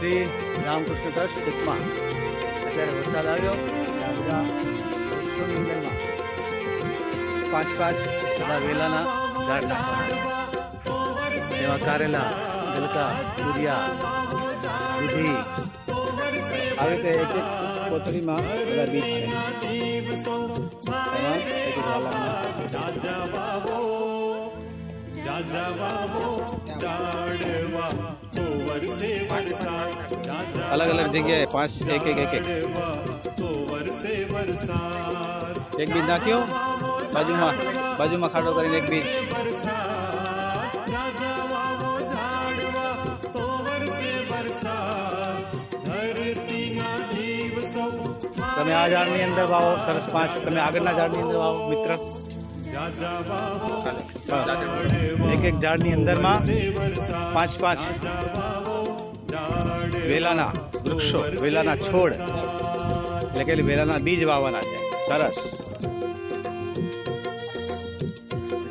Shri Ramakrishna trust Kukma અત્યારે વરસાદ આવ્યો બધા મંદિરમાં 5 બધા વેલાના ઝાડ નાખવાના એવા કારેલા ગલકા દુધિયા દૂધી આવી રીતે એક કોથળીમાં બધા બીજ છે એમાં એક अलग अलग जगह 5 एक बीज नाख्यो बाजू में खाड़ो कर एक बीज तमे आ झाड़नी अंदर वावो सरस 5 तमे आगळना झाड़नी अंदर वावो मित्र एक झाड़नी अंदर में 5 वेलाना वृक्षो वेलाना छोड़ એટલે કે વેલાના બીજ વાવવાના છે સરસ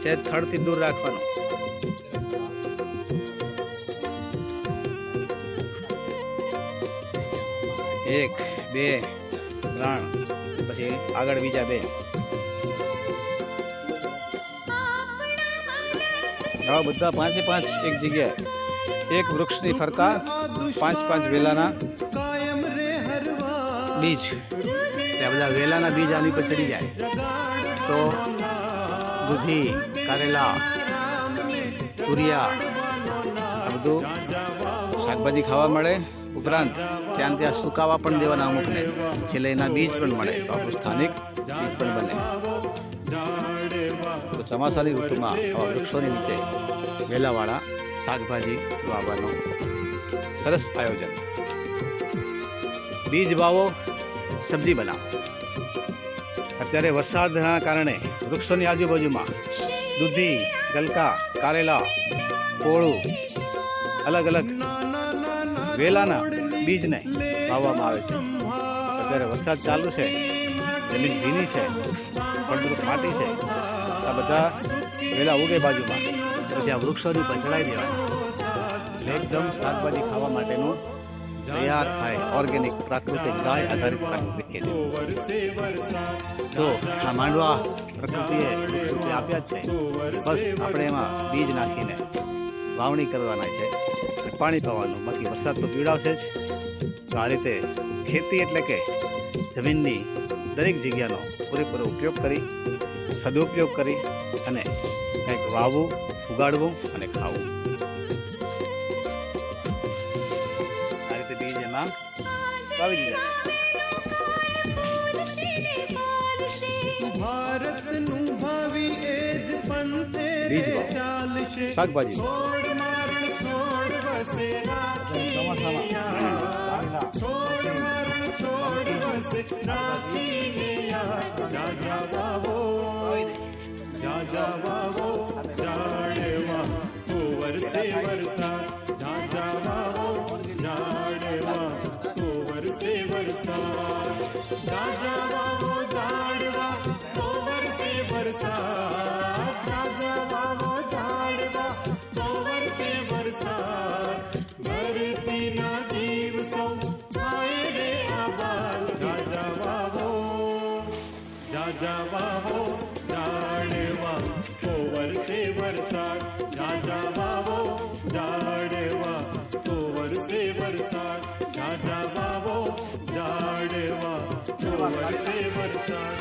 છે થડથી દૂર રાખવાનું એક બે ત્રણ પછી આગળ બીજા બે આ બધા 5 એક જગ્યાએ એક વૃક્ષની ફરતા 5 વેલાના બીજ ત્યાં બધા વેલાના બીજ આની પર ચડી જાય તો દૂધી કારેલા તુરિયા આ બધું શાકભાજી ખાવા મળે ઉપરાંત ત્યાં સુકાવા પણ દેવાના અમુકને છેલ્લે એના બીજ પણ મળે તો આપણું સ્થાનિક બીજ પણ બને તો ચોમાસાની ઋતુમાં આવા વૃક્ષોની નીચે વેલાવાળા શાકભાજી વાવવાનું સરસ આયોજન બીજ વાવો સબ્જી બનાવો અત્યારે વરસાદના કારણે વૃક્ષોની આજુબાજુમાં દૂધી ગલકા કારેલા કોળું અલગ અલગ વેલાના બીજને વાવવામાં આવે છે અત્યારે વરસાદ ચાલુ છે જમીન ભીની છે ફળદ્રુપ માટી છે આ બધા વેલા ઉગે બાજુમાં પછી આ વૃક્ષોની પર ચડાવી દેવાના એકદમ શાકભાજી ખાવા માટેનું તૈયાર થાય ઓર્ગેનિક પ્રાકૃતિક ગાય આધારિત પ્રાકૃતિક ખેતી તો આ માંડવા પ્રકૃતિએ વૃક્ષરૂપે આપ્યા જ છે બસ આપણે એમાં બીજ નાખીને વાવણી કરવાના છે પાણી પાવાનું બાકી વરસાદ તો પીવડાવશે જ તો આ રીતે ખેતી એટલે કે જમીનની દરેક જગ્યાનો પૂરેપૂરો ઉપયોગ કરી સદુપયોગ કરી અને કંઈક વાવવું ઉગાડવું અને ખાવું આ રીતે બીજ એમાં વાવી દીધા બીજ શાકભાજી जावावो झाड़वा तो वरसे वरसाद जावावो झाड़वा तो वरसे वरसाद जावावो झाड़वा तो वरसे वरसाद